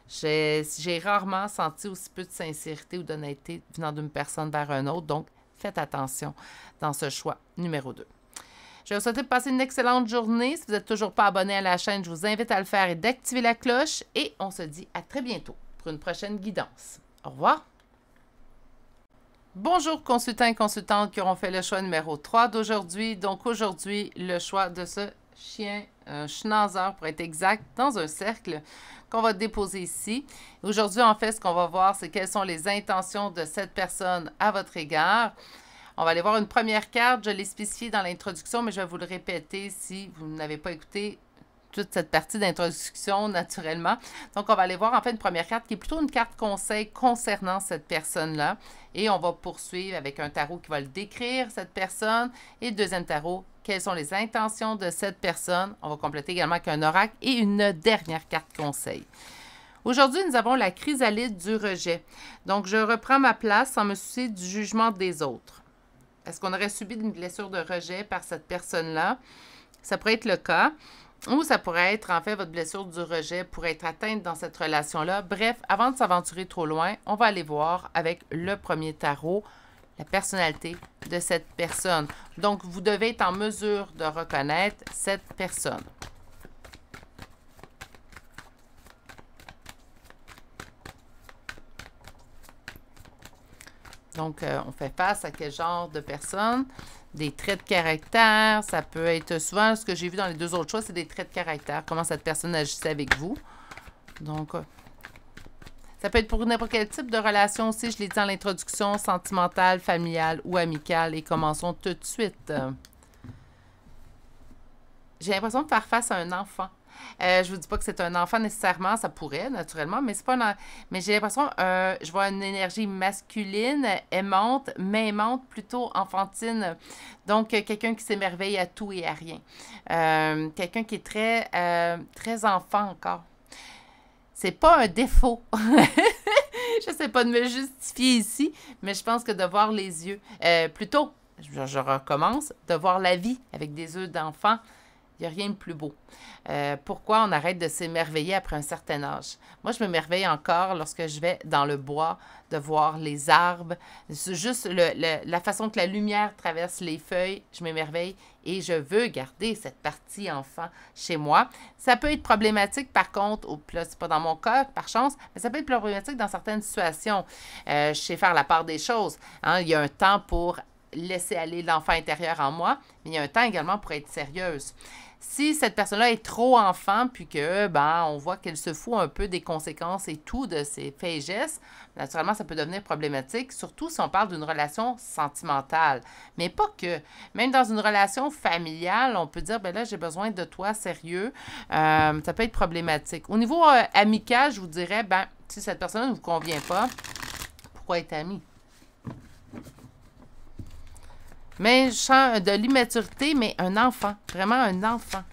J'ai rarement senti aussi peu de sincérité ou d'honnêteté venant d'une personne vers une autre, donc faites attention dans ce choix numéro 2. Je vais vous souhaiter de passer une excellente journée. Si vous n'êtes toujours pas abonné à la chaîne, je vous invite à le faire et d'activer la cloche. Et on se dit à très bientôt pour une prochaine guidance. Au revoir. Bonjour consultants et consultantes qui auront fait le choix numéro 3 d'aujourd'hui. Donc aujourd'hui, le choix de ce chien, un schnauzer pour être exact, dans un cercle qu'on va déposer ici. Aujourd'hui, en fait, ce qu'on va voir, c'est quelles sont les intentions de cette personne à votre égard. On va aller voir une première carte. Je l'ai spécifié dans l'introduction, mais je vais vous le répéter si vous n'avez pas écouté toute cette partie d'introduction naturellement. Donc, on va aller voir en fait une première carte qui est plutôt une carte conseil concernant cette personne-là. Et on va poursuivre avec un tarot qui va le décrire, cette personne. Et le deuxième tarot, quelles sont les intentions de cette personne. On va compléter également avec un oracle et une dernière carte conseil. Aujourd'hui, nous avons la chrysalide du rejet. Donc, je reprends ma place sans me soucier du jugement des autres. Est-ce qu'on aurait subi une blessure de rejet par cette personne-là? Ça pourrait être le cas. Ou ça pourrait être, en fait, votre blessure du rejet pourrait être atteinte dans cette relation-là. Bref, avant de s'aventurer trop loin, on va aller voir avec le premier tarot la personnalité de cette personne. Donc, vous devez être en mesure de reconnaître cette personne. Donc, on fait face à quel genre de personne? Des traits de caractère, ça peut être souvent, ce que j'ai vu dans les deux autres choix, c'est des traits de caractère, comment cette personne agissait avec vous. Donc, ça peut être pour n'importe quel type de relation aussi, je l'ai dit dans l'introduction, sentimentale, familiale ou amicale. Et commençons tout de suite. J'ai l'impression de faire face à un enfant. Je ne vous dis pas que c'est un enfant nécessairement, ça pourrait naturellement, mais c'est pas un... Mais j'ai l'impression, je vois une énergie masculine, aimante, mais aimante, plutôt enfantine. Donc, quelqu'un qui s'émerveille à tout et à rien. Quelqu'un qui est très enfant encore. C'est pas un défaut. Je ne sais pas de me justifier ici, mais je pense que de voir les yeux, plutôt, je recommence, de voir la vie avec des yeux d'enfant, il n'y a rien de plus beau. Pourquoi on arrête de s'émerveiller après un certain âge? Moi, je m'émerveille encore lorsque je vais dans le bois, de voir les arbres. C'est juste la façon que la lumière traverse les feuilles, je m'émerveille et je veux garder cette partie enfant chez moi. Ça peut être problématique, par contre, ou là, c'est pas dans mon cas, par chance, mais ça peut être problématique dans certaines situations. Je sais faire la part des choses. Hein? Il y a un temps pour laisser aller l'enfant intérieur en moi, mais il y a un temps également pour être sérieuse. Si cette personne-là est trop enfant, puis que, on voit qu'elle se fout un peu des conséquences et tout de ses faits et gestes, naturellement, ça peut devenir problématique, surtout si on parle d'une relation sentimentale. Mais pas que. Même dans une relation familiale, on peut dire, là, j'ai besoin de toi, sérieux. Ça peut être problématique. Au niveau amical, je vous dirais, si cette personne ne vous convient pas, pourquoi être ami? Mais je sens de l'immaturité, mais un enfant, vraiment un enfant.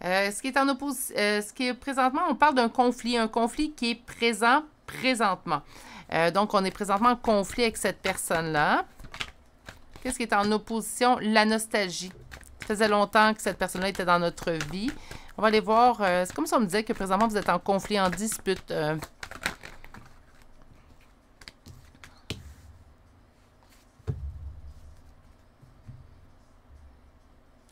Ce qui est en opposition, ce qui est présentement, on parle d'un conflit, un conflit qui est présent présentement. Donc, on est présentement en conflit avec cette personne-là. Qu'est-ce qui est en opposition? La nostalgie. Ça faisait longtemps que cette personne-là était dans notre vie. On va aller voir, c'est comme si on me disait que présentement, vous êtes en conflit, en dispute.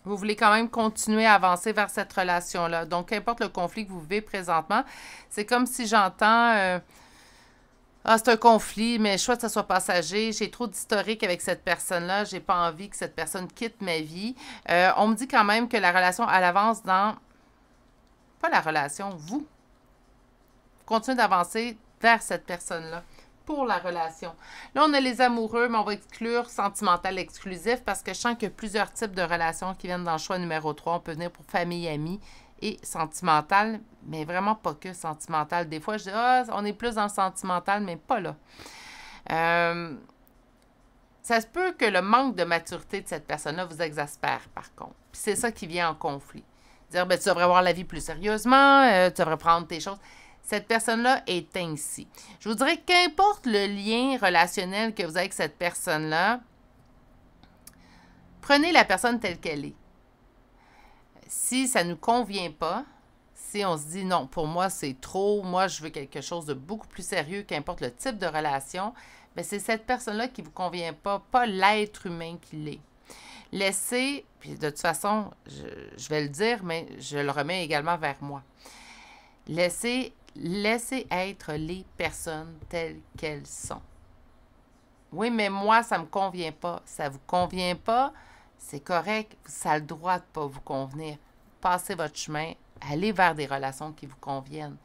Vous voulez quand même continuer à avancer vers cette relation-là. Donc, qu'importe le conflit que vous vivez présentement, c'est comme si j'entends... c'est un conflit, mais je souhaite que ça soit passager. J'ai trop d'historique avec cette personne-là. J'ai pas envie que cette personne quitte ma vie. On me dit quand même que la relation, elle avance dans... Pas la relation, vous. Vous continuez d'avancer vers cette personne-là. Pour la relation. Là, on a les amoureux, mais on va exclure sentimental exclusif parce que je sens qu'il y a plusieurs types de relations qui viennent dans le choix numéro 3. On peut venir pour famille, amis et sentimental, mais vraiment pas que sentimental. Des fois, je dis, on est plus dans le sentimental, mais pas là. Ça se peut que le manque de maturité de cette personne-là vous exaspère, par contre. Puis c'est ça qui vient en conflit. Dire, tu devrais voir la vie plus sérieusement, tu devrais prendre tes choses. Cette personne-là est ainsi. Je vous dirais qu'importe le lien relationnel que vous avez avec cette personne-là, prenez la personne telle qu'elle est. Si ça ne nous convient pas, si on se dit non, pour moi c'est trop, moi je veux quelque chose de beaucoup plus sérieux, qu'importe le type de relation, c'est cette personne-là qui ne vous convient pas, pas l'être humain qu'il est. Laissez, puis de toute façon, je vais le dire, mais je le remets également vers moi. Laissez laissez être les personnes telles qu'elles sont. Oui, mais moi, ça ne me convient pas. Ça ne vous convient pas, c'est correct. Ça a le droit de ne pas vous convenir. Passez votre chemin, allez vers des relations qui vous conviennent.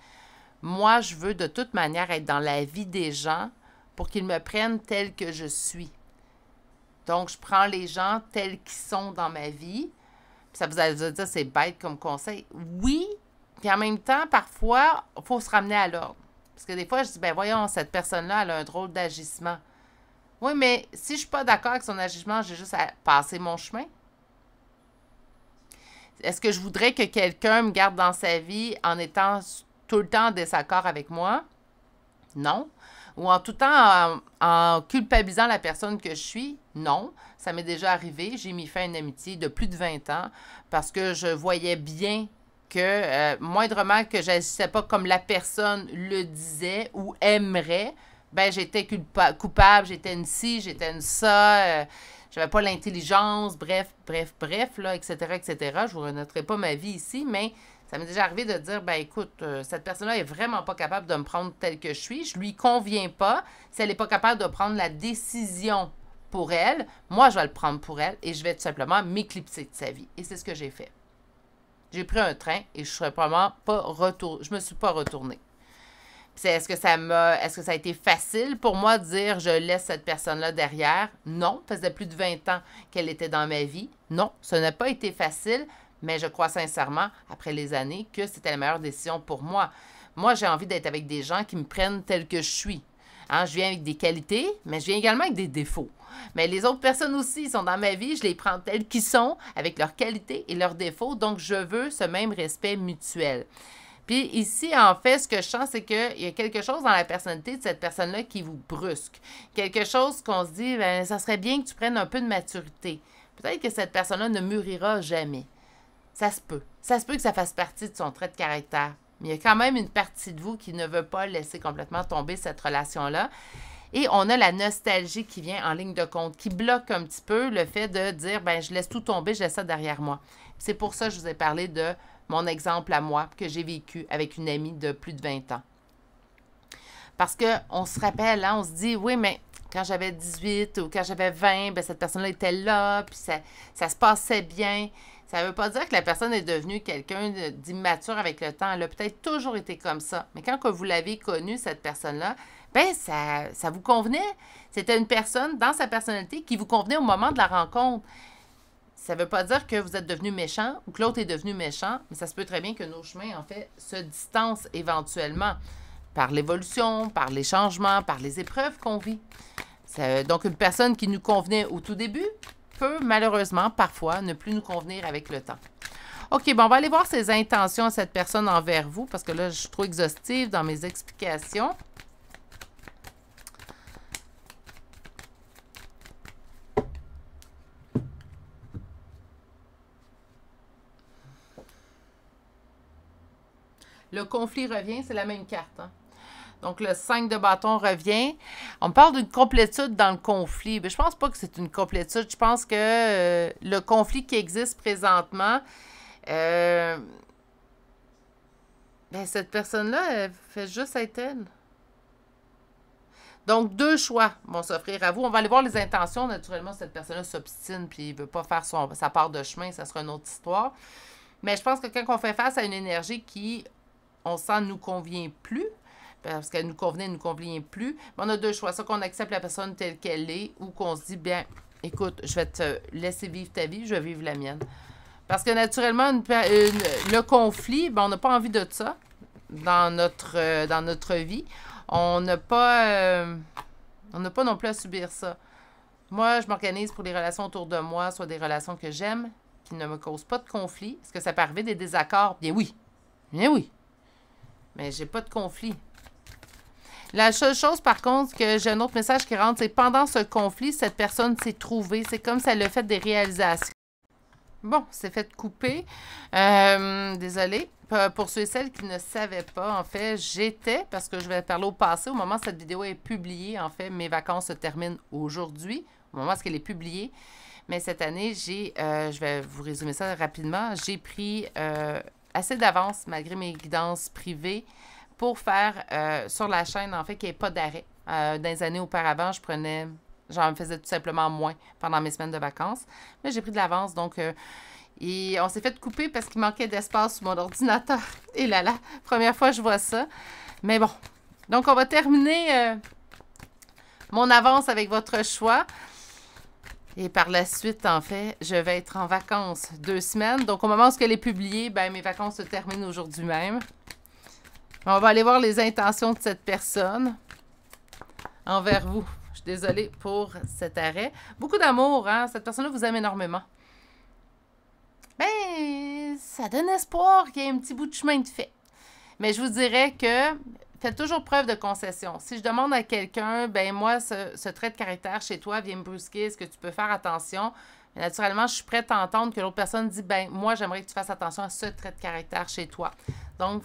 Moi, je veux de toute manière être dans la vie des gens pour qu'ils me prennent tel que je suis. Donc, je prends les gens tels qu'ils sont dans ma vie. Puis ça vous allez dire, c'est bête comme conseil. Oui, puis en même temps, parfois, il faut se ramener à l'ordre. Parce que des fois, je dis, ben voyons, cette personne-là, elle a un drôle d'agissement. Oui, mais si je ne suis pas d'accord avec son agissement, j'ai juste à passer mon chemin. Est-ce que je voudrais que quelqu'un me garde dans sa vie en étant tout le temps en désaccord avec moi? Non. Ou en tout temps en culpabilisant la personne que je suis? Non. Ça m'est déjà arrivé. J'ai mis fin à une amitié de plus de 20 ans parce que je voyais bien que moindrement que j'agissais pas comme la personne le disait ou aimerait, ben j'étais coupable, j'étais une ci, j'étais une ça, j'avais pas l'intelligence, bref, là, etc., etc. Je vous renoterai pas ma vie ici, mais ça m'est déjà arrivé de dire, ben écoute, cette personne-là est vraiment pas capable de me prendre telle que je suis, je lui conviens pas. Si elle n'est pas capable de prendre la décision pour elle, moi, je vais le prendre pour elle et je vais tout simplement m'éclipser de sa vie. Et c'est ce que j'ai fait. J'ai pris un train et je serais probablement pas retournée. Je me suis pas retournée. Est-ce que ça a été facile pour moi de dire je laisse cette personne-là derrière? Non. Ça faisait plus de 20 ans qu'elle était dans ma vie. Non, ça n'a pas été facile, mais je crois sincèrement, après les années, que c'était la meilleure décision pour moi. Moi, j'ai envie d'être avec des gens qui me prennent tel que je suis. Hein, je viens avec des qualités, mais je viens également avec des défauts. Mais les autres personnes aussi sont dans ma vie, je les prends telles qu'ils sont, avec leurs qualités et leurs défauts, donc je veux ce même respect mutuel. Puis ici, en fait, ce que je sens, c'est qu'il y a quelque chose dans la personnalité de cette personne-là qui vous brusque. Quelque chose qu'on se dit, ben, ça serait bien que tu prennes un peu de maturité. Peut-être que cette personne-là ne mûrira jamais. Ça se peut. Ça se peut que ça fasse partie de son trait de caractère. Mais il y a quand même une partie de vous qui ne veut pas laisser complètement tomber cette relation-là. Et on a la nostalgie qui vient en ligne de compte, qui bloque un petit peu le fait de dire, ben je laisse tout tomber, je laisse ça derrière moi. C'est pour ça que je vous ai parlé de mon exemple à moi que j'ai vécu avec une amie de plus de 20 ans. Parce qu'on se rappelle, hein, on se dit, oui, mais quand j'avais 18 ou quand j'avais 20, ben, cette personne-là était là, puis ça se passait bien. Ça ne veut pas dire que la personne est devenue quelqu'un d'immature avec le temps. Elle a peut-être toujours été comme ça. Mais quand vous l'avez connue, cette personne-là, ben ça vous convenait. C'était une personne dans sa personnalité qui vous convenait au moment de la rencontre. Ça ne veut pas dire que vous êtes devenu méchant ou que l'autre est devenu méchant, mais ça se peut très bien que nos chemins, en fait, se distancent éventuellement par l'évolution, par les changements, par les épreuves qu'on vit. Donc, une personne qui nous convenait au tout début peut malheureusement, parfois, ne plus nous convenir avec le temps. OK, bon, on va aller voir ses intentions à cette personne envers vous, parce que là, je suis trop exhaustive dans mes explications. Le conflit revient, c'est la même carte. Hein? Donc, le 5 de bâton revient. On parle d'une complétude dans le conflit. Mais je pense pas que c'est une complétude. Je pense que le conflit qui existe présentement, ben, cette personne-là, elle fait juste être elle. Donc, deux choix vont s'offrir à vous. On va aller voir les intentions. Naturellement, cette personne-là s'obstine puis il ne veut pas faire sa part de chemin. Ça sera une autre histoire. Mais je pense que quand on fait face à une énergie qui, on sent, ne nous convient plus, parce qu'elle nous convenait, ne nous convient plus, on a deux choix. Soit qu'on accepte la personne telle qu'elle est ou qu'on se dit, bien, écoute, je vais te laisser vivre ta vie, je vais vivre la mienne. Parce que naturellement, le conflit, ben, on n'a pas envie de ça dans notre vie. On n'a pas non plus à subir ça. Moi, je m'organise pour les relations autour de moi, soit des relations que j'aime, qui ne me causent pas de conflit. Est-ce que ça peut arriver des désaccords? Bien oui. Bien oui. Mais j'ai pas de conflit. La seule chose, par contre, que j'ai un autre message qui rentre, c'est pendant ce conflit, cette personne s'est trouvée. C'est comme si elle a fait des réalisations. Bon, c'est fait couper. Désolée. Pour ceux et celles qui ne savaient pas, en fait, j'étais, parce que je vais parler au passé, au moment où cette vidéo est publiée, en fait, mes vacances se terminent aujourd'hui, au moment où elle est publiée. Mais cette année, je vais vous résumer ça rapidement, j'ai pris assez d'avance, malgré mes guidances privées, pour faire sur la chaîne, en fait, qu'il n'y ait pas d'arrêt. Dans les années auparavant, j'en faisais tout simplement moins pendant mes semaines de vacances. Mais j'ai pris de l'avance, donc... et on s'est fait couper parce qu'il manquait d'espace sur mon ordinateur. Et là là, première fois que je vois ça. Mais bon, donc on va terminer mon avance avec votre choix. Et par la suite, en fait, je vais être en vacances 2 semaines. Donc, au moment où elle est publiée, ben, mes vacances se terminent aujourd'hui même. On va aller voir les intentions de cette personne envers vous. Je suis désolée pour cet arrêt. Beaucoup d'amour, hein? Cette personne-là vous aime énormément. Ben, ça donne espoir qu'il y ait un petit bout de chemin de fait. Mais je vous dirais que faites toujours preuve de concession. Si je demande à quelqu'un, ben moi, ce trait de caractère chez toi vient me brusquer, est-ce que tu peux faire attention? Mais naturellement, je suis prête à entendre que l'autre personne dit, ben moi, j'aimerais que tu fasses attention à ce trait de caractère chez toi. Donc,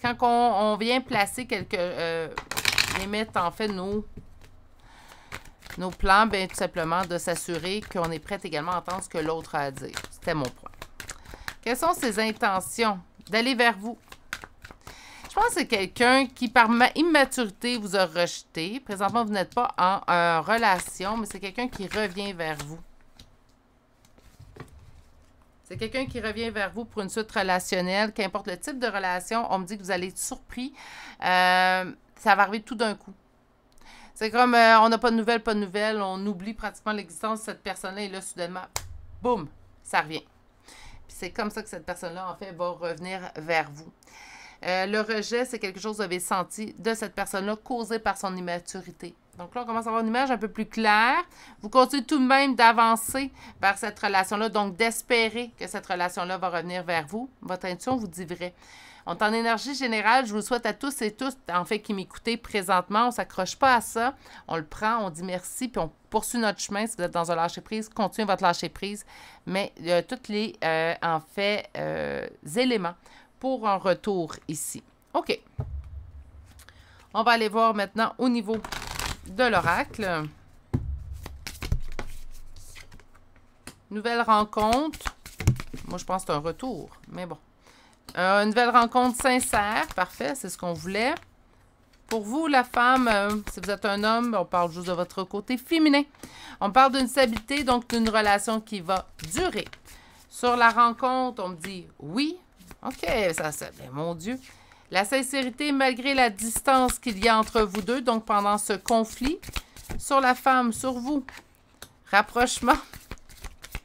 quand on vient placer quelques limites, en fait, nos plans, bien tout simplement de s'assurer qu'on est prête également à entendre ce que l'autre a à dire. C'était mon point. Quelles sont ses intentions? D'aller vers vous. Je pense que c'est quelqu'un qui, par immaturité, vous a rejeté. Présentement, vous n'êtes pas en relation, mais c'est quelqu'un qui revient vers vous. C'est quelqu'un qui revient vers vous pour une suite relationnelle. Qu'importe le type de relation, on me dit que vous allez être surpris. Ça va arriver tout d'un coup. C'est comme, on n'a pas de nouvelles, on oublie pratiquement l'existence de cette personne-là et là, soudainement, boum, ça revient. Puis c'est comme ça que cette personne-là, en fait, va revenir vers vous. Le rejet, c'est quelque chose que vous avez senti de cette personne-là causé par son immaturité. Donc là, on commence à avoir une image un peu plus claire. Vous continuez tout de même d'avancer vers cette relation-là, donc d'espérer que cette relation-là va revenir vers vous. Votre intuition vous dit vrai. On est en énergie générale. Je vous souhaite à tous et tous, en fait, qui m'écoutez présentement, on ne s'accroche pas à ça. On le prend, on dit merci, puis on poursuit notre chemin. Si vous êtes dans un lâcher-prise, continuez votre lâcher-prise. Mais tous les, en fait, éléments pour un retour ici. OK. On va aller voir maintenant au niveau de l'oracle. Nouvelle rencontre. Moi, je pense que c'est un retour, mais bon. Une nouvelle rencontre sincère. Parfait, c'est ce qu'on voulait. Pour vous, la femme, si vous êtes un homme, on parle juste de votre côté féminin. On parle d'une stabilité, donc d'une relation qui va durer. Sur la rencontre, on me dit oui. OK, ça, bien, mon Dieu. La sincérité, malgré la distance qu'il y a entre vous deux, donc pendant ce conflit. Sur la femme, sur vous. Rapprochement.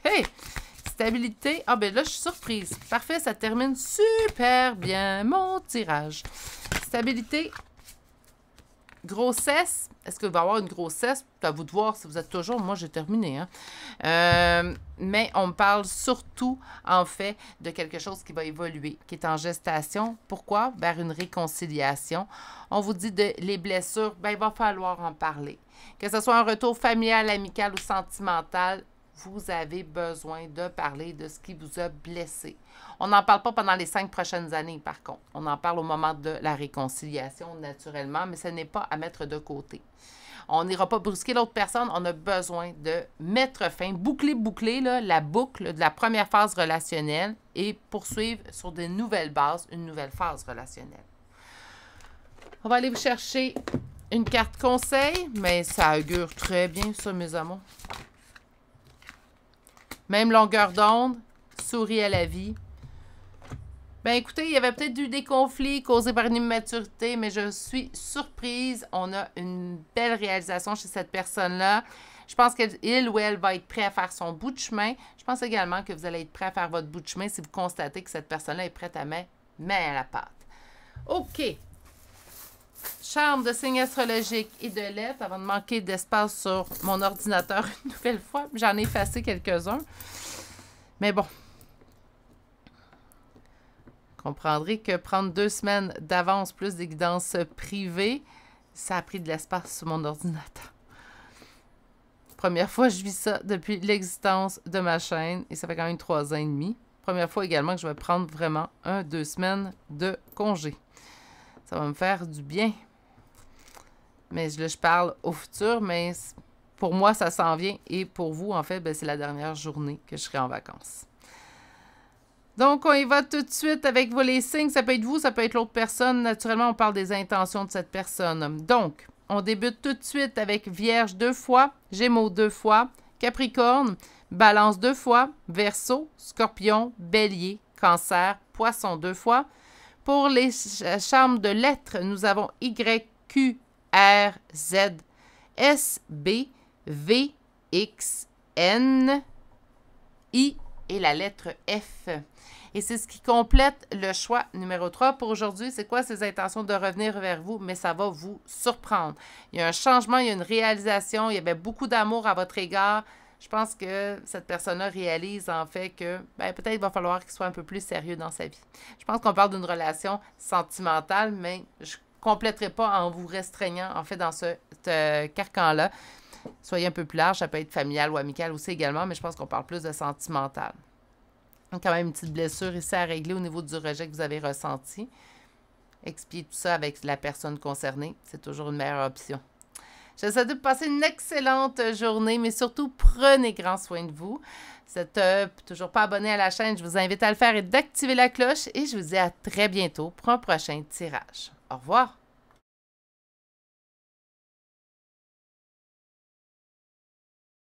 Hey! Stabilité. Ah, ben là, je suis surprise. Parfait, ça termine super bien mon tirage. Stabilité. Grossesse. Est-ce qu'il va y avoir une grossesse? C'est à vous de voir si vous êtes toujours. Moi, j'ai terminé. Hein? Mais on me parle surtout, en fait, de quelque chose qui va évoluer, qui est en gestation. Pourquoi? Vers une réconciliation. On vous dit les blessures, ben, il va falloir en parler. Que ce soit un retour familial, amical ou sentimental, vous avez besoin de parler de ce qui vous a blessé. On n'en parle pas pendant les 5 prochaines années, par contre. On en parle au moment de la réconciliation, naturellement, mais ce n'est pas à mettre de côté. On n'ira pas brusquer l'autre personne. On a besoin de mettre fin, boucler là, la boucle de la première phase relationnelle et poursuivre sur de nouvelles bases, une nouvelle phase relationnelle. On va aller vous chercher une carte conseil, mais ça augure très bien, ça, mes amours. Même longueur d'onde, souris à la vie. Ben écoutez, il y avait peut-être eu des conflits causés par une immaturité, mais je suis surprise. On a une belle réalisation chez cette personne-là. Je pense qu'il ou elle va être prêt à faire son bout de chemin. Je pense également que vous allez être prêt à faire votre bout de chemin si vous constatez que cette personne-là est prête à mettre main à la pâte. OK. Charme de signes astrologiques et de lettres, avant de manquer d'espace sur mon ordinateur une nouvelle fois. J'en ai effacé quelques-uns. Mais bon. Vous comprendrez que prendre 2 semaines d'avance plus des guidances privées, ça a pris de l'espace sur mon ordinateur. Première fois que je vis ça depuis l'existence de ma chaîne et ça fait quand même 3 ans et demi. Première fois également que je vais prendre vraiment 2 semaines de congé. Ça va me faire du bien. Mais là, je parle au futur, mais pour moi, ça s'en vient. Et pour vous, en fait, ben, c'est la dernière journée que je serai en vacances. Donc, on y va tout de suite avec les signes. Ça peut être vous, ça peut être l'autre personne. Naturellement, on parle des intentions de cette personne. Donc, on débute tout de suite avec Vierge 2 fois, Gémeaux 2 fois, Capricorne, Balance 2 fois, Verseau, Scorpion, Bélier, Cancer, Poisson 2 fois. Pour les charmes de lettres, nous avons Y, Q, R, Z, S, B, V, X, N, I et la lettre F. Et c'est ce qui complète le choix numéro 3 pour aujourd'hui. C'est quoi ces intentions de revenir vers vous? Mais ça va vous surprendre. Il y a un changement, il y a une réalisation, il y avait beaucoup d'amour à votre égard. Je pense que cette personne-là réalise en fait que peut-être il va falloir qu'il soit un peu plus sérieux dans sa vie. Je pense qu'on parle d'une relation sentimentale, mais je ne compléterai pas en vous restreignant en fait dans ce carcan-là. Soyez un peu plus large, ça peut être familial ou amical aussi également, mais je pense qu'on parle plus de sentimental. Donc, quand même une petite blessure ici à régler au niveau du rejet que vous avez ressenti. Expiez tout ça avec la personne concernée. C'est toujours une meilleure option. Je vous souhaite de passer une excellente journée, mais surtout, prenez grand soin de vous. Si vous n'êtes toujours pas abonné à la chaîne, je vous invite à le faire et d'activer la cloche. Et je vous dis à très bientôt pour un prochain tirage. Au revoir!